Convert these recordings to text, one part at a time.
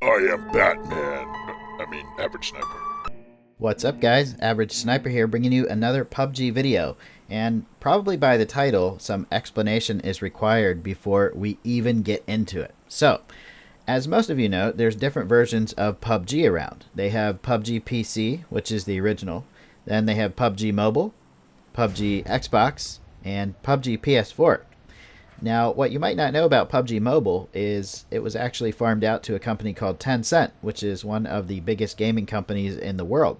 I am Batman. Average Sniper. What's up, guys? Average Sniper here, bringing you another PUBG video. And probably by the title, some explanation is required before we even get into it. So, as most of you know, there's different versions of PUBG around. They have PUBG PC, which is the original. Then they have PUBG Mobile, PUBG Xbox, and PUBG PS4. Now, what you might not know about PUBG Mobile is it was actually farmed out to a company called Tencent, which is one of the biggest gaming companies in the world.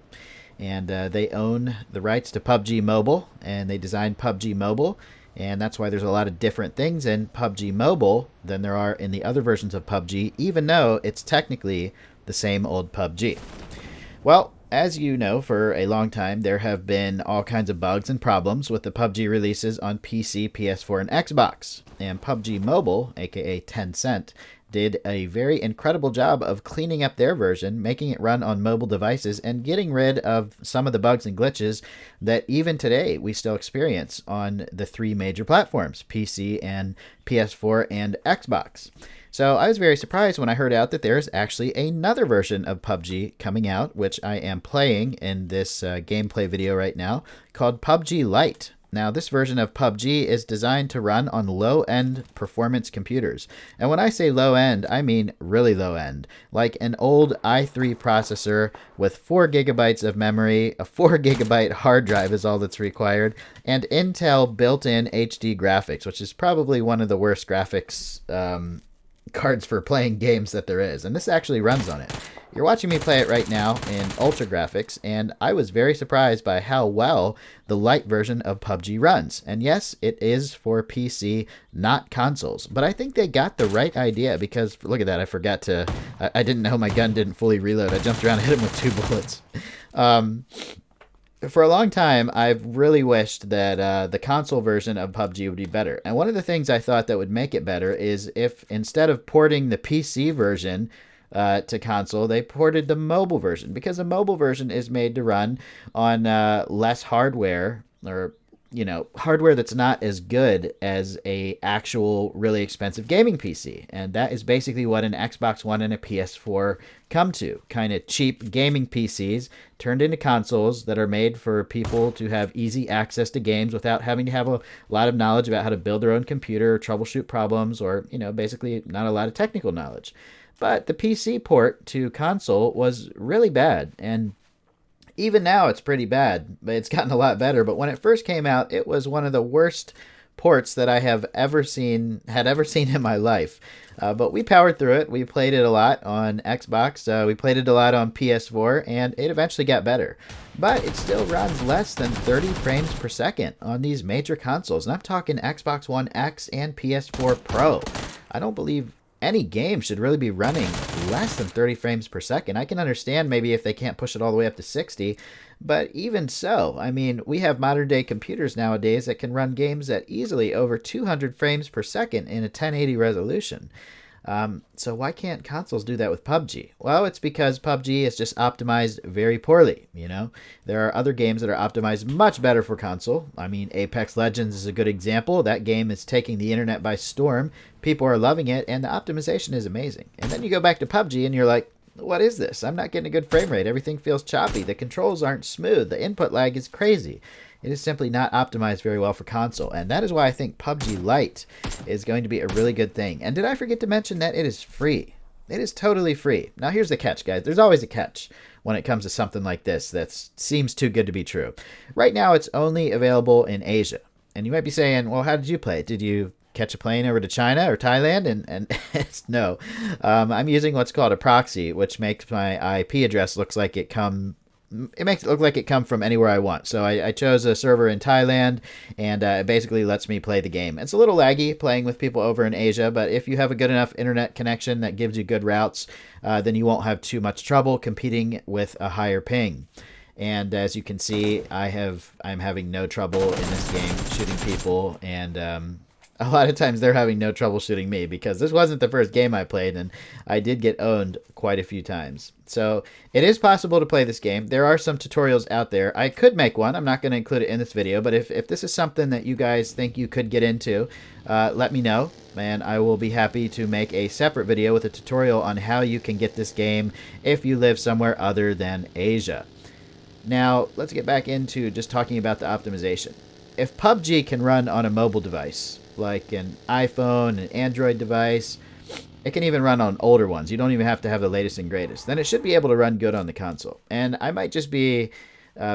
And they own the rights to PUBG Mobile, and they designed PUBG Mobile, and that's why there's a lot of different things in PUBG Mobile than there are in the other versions of PUBG, even though it's technically the same old PUBG. Well, as you know, for a long time, there have been all kinds of bugs and problems with the PUBG releases on PC, PS4, and Xbox. And PUBG Mobile, aka Tencent, did a very incredible job of cleaning up their version, making it run on mobile devices, and getting rid of some of the bugs and glitches that even today we still experience on the three major platforms, PC and PS4 and Xbox. So I was very surprised when I heard out that there's actually another version of PUBG coming out, which I am playing in this gameplay video right now, called PUBG Lite. Now, this version of PUBG is designed to run on low-end performance computers. And when I say low-end, I mean really low-end. Like an old i3 processor with 4 gigabytes of memory, a 4 gigabyte hard drive is all that's required, and Intel built-in HD graphics, which is probably one of the worst graphics cards for playing games that there is. And this actually runs on it. You're watching me play it right now in ultra graphics, and I was very surprised by how well the Lite version of PUBG runs. And yes, it is for PC, not consoles. But I think they got the right idea because, look at that, I forgot to, I didn't know my gun didn't fully reload. I jumped around and hit him with 2 bullets. For a long time, I've really wished that the console version of PUBG would be better. And one of the things I thought that would make it better is if instead of porting the PC version to console, they ported the mobile version, because the mobile version is made to run on less hardware, or hardware that's not as good as a actual really expensive gaming PC. And that is basically what an Xbox One and a PS4 come to. Kind of cheap gaming PCs turned into consoles that are made for people to have easy access to games without having to have a lot of knowledge about how to build their own computer, or troubleshoot problems, or, basically not a lot of technical knowledge. But the PC port to console was really bad, and even now it's pretty bad, but it's gotten a lot better. But when it first came out, it was one of the worst ports that I have ever seen in my life. But we powered through it. We played it a lot on Xbox. We played it a lot on PS4, and it eventually got better. But it still runs less than 30 frames per second on these major consoles. And I'm talking Xbox One X and PS4 Pro. I don't believe any game should really be running less than 30 frames per second. I can understand maybe if they can't push it all the way up to 60, but even so, we have modern day computers nowadays that can run games at easily over 200 frames per second in a 1080 resolution. So why can't consoles do that with PUBG? Well, it's because PUBG is just optimized very poorly. There are other games that are optimized much better for console. Apex Legends is a good example. That game is taking the internet by storm. People are loving it, and the optimization is amazing. And then you go back to PUBG and you're like, what is this? I'm not getting a good frame rate. Everything feels choppy. The controls aren't smooth. The input lag is crazy. It is simply not optimized very well for console. And that is why I think PUBG Lite is going to be a really good thing. And did I forget to mention that it is free? It is totally free. Now here's the catch, guys. There's always a catch when it comes to something like this that seems too good to be true. Right now it's only available in Asia. And you might be saying, well, how did you play it? Did you catch a plane over to China or Thailand? And no. I'm using what's called a proxy, which makes my IP address looks like it makes it look like it come from anywhere I want. So I chose a server in Thailand, and it basically lets me play the game. It's a little laggy playing with people over in Asia, but if you have a good enough internet connection that gives you good routes, then you won't have too much trouble competing with a higher ping. And as you can see, I'm having no trouble in this game shooting people, and a lot of times they're having no trouble shooting me because this wasn't the first game I played and I did get owned quite a few times. So it is possible to play this game. There are some tutorials out there. I could make one. I'm not going to include it in this video, but if this is something that you guys think you could get into, let me know, and I will be happy to make a separate video with a tutorial on how you can get this game if you live somewhere other than Asia. Now, let's get back into just talking about the optimization. If PUBG can run on a mobile device, like an iPhone, an Android device, it can even run on older ones. You don't even have to have the latest and greatest. Then it should be able to run good on the console. And I might just be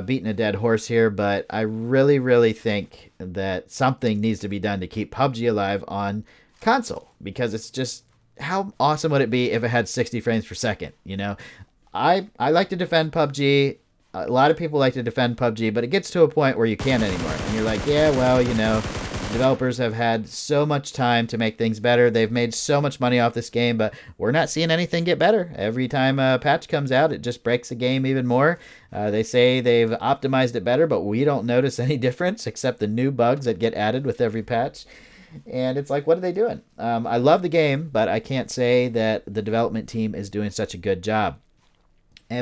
beating a dead horse here, but I really, really think that something needs to be done to keep PUBG alive on console, because it's just, how awesome would it be if it had 60 frames per second? You know, I like to defend PUBG. A lot of people like to defend PUBG, but it gets to a point where you can't anymore. And you're like, yeah, well, you know, developers have had so much time to make things better. They've made so much money off this game, but we're not seeing anything get better. Every time a patch comes out, it just breaks the game even more. They say they've optimized it better, but we don't notice any difference except the new bugs that get added with every patch. And it's like, what are they doing? I love the game, but I can't say that the development team is doing such a good job.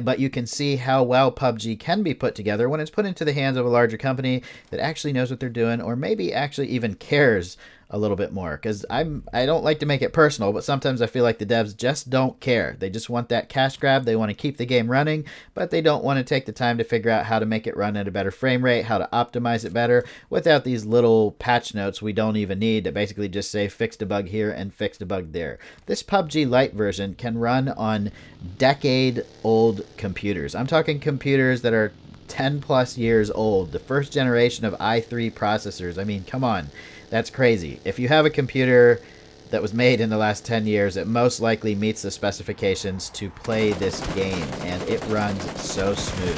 But you can see how well PUBG can be put together when it's put into the hands of a larger company that actually knows what they're doing, or maybe actually even cares a little bit more. Because I don't like to make it personal, but sometimes I feel like the devs just don't care. They just want that cash grab. They want to keep the game running, but they don't want to take the time to figure out how to make it run at a better frame rate, how to optimize it better without these little patch notes we don't even need that basically just say fixed a bug here and fixed a bug there. This PUBG Lite version can run on decade-old computers. I'm talking computers that are 10 plus years old, the first generation of i3 processors. I mean, come on. That's crazy. If you have a computer that was made in the last 10 years, it most likely meets the specifications to play this game, and it runs so smooth.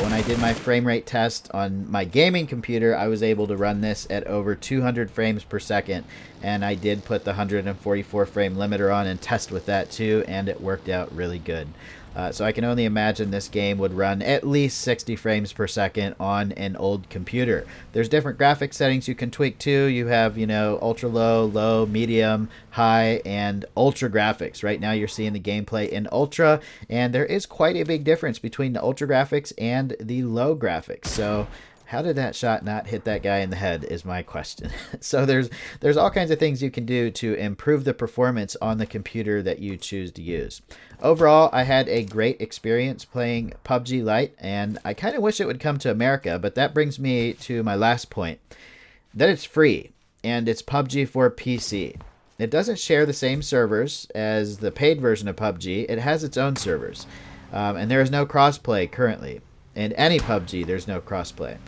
When I did my frame rate test on my gaming computer, I was able to run this at over 200 frames per second, and I did put the 144 frame limiter on and test with that too, and it worked out really good. So I can only imagine this game would run at least 60 frames per second on an old computer. There's different graphics settings you can tweak too. You have, you know, ultra low, low, medium, high, and ultra graphics. Right now you're seeing the gameplay in ultra, and there is quite a big difference between the ultra graphics and the low graphics. So how did that shot not hit that guy in the head is my question. So there's all kinds of things you can do to improve the performance on the computer that you choose to use. Overall, I had a great experience playing PUBG Lite, and I kind of wish it would come to America, but that brings me to my last point, that it's free, and it's PUBG for PC. It doesn't share the same servers as the paid version of PUBG. It has its own servers, and there is no crossplay currently. In any PUBG, there's no crossplay.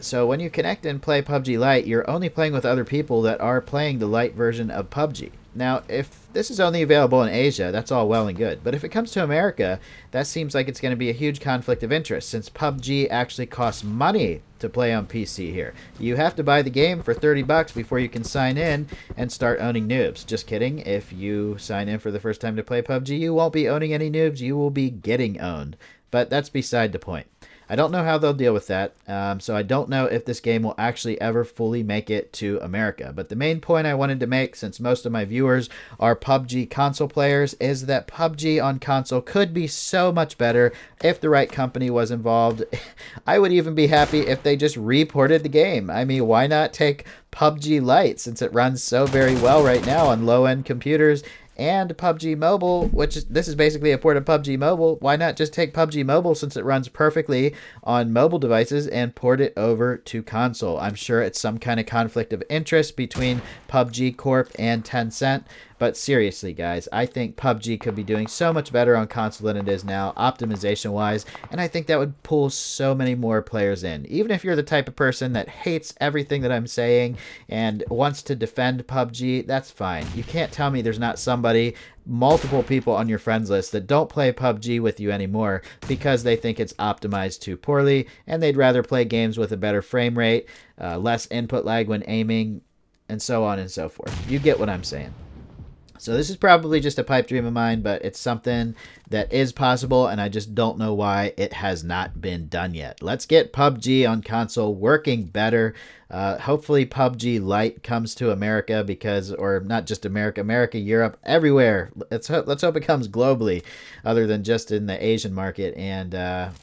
So when you connect and play PUBG Lite, you're only playing with other people that are playing the Lite version of PUBG. Now, if this is only available in Asia, that's all well and good. But if it comes to America, that seems like it's going to be a huge conflict of interest, since PUBG actually costs money to play on PC here. You have to buy the game for $30 before you can sign in and start owning noobs. Just kidding. If you sign in for the first time to play PUBG, you won't be owning any noobs. You will be getting owned. But that's beside the point. I don't know how they'll deal with that, so I don't know if this game will actually ever fully make it to America. But the main point I wanted to make, since most of my viewers are PUBG console players, is that PUBG on console could be so much better if the right company was involved. I would even be happy if they just reported the game. I mean, why not take PUBG Lite, since it runs so very well right now on low-end computers, and PUBG Mobile, this is basically a port of PUBG Mobile. Why not just take PUBG Mobile, since it runs perfectly on mobile devices, and port it over to console? I'm sure it's some kind of conflict of interest between PUBG Corp and Tencent. But seriously, guys, I think PUBG could be doing so much better on console than it is now, optimization-wise, and I think that would pull so many more players in. Even if you're the type of person that hates everything that I'm saying and wants to defend PUBG, that's fine. You can't tell me there's not multiple people on your friends list that don't play PUBG with you anymore because they think it's optimized too poorly, and they'd rather play games with a better frame rate, less input lag when aiming, and so on and so forth. You get what I'm saying. So this is probably just a pipe dream of mine, but it's something that is possible, and I just don't know why it has not been done yet. Let's get PUBG on console working better. Hopefully PUBG Lite comes to America, because, or not just America, Europe, everywhere. Let's hope it comes globally, other than just in the Asian market, and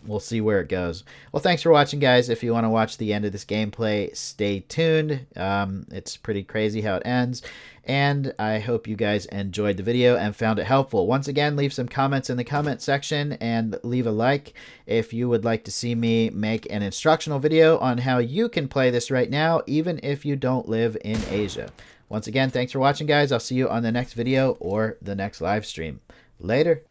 we'll see where it goes. Well, thanks for watching, guys. If you want to watch the end of this gameplay, stay tuned. It's pretty crazy how it ends. And I hope you guys enjoyed the video and found it helpful. Once again, leave some comments in the comment section and leave a like if you would like to see me make an instructional video on how you can play this right now, even if you don't live in Asia. Once again, thanks for watching, guys. I'll see you on the next video or the next live stream. Later.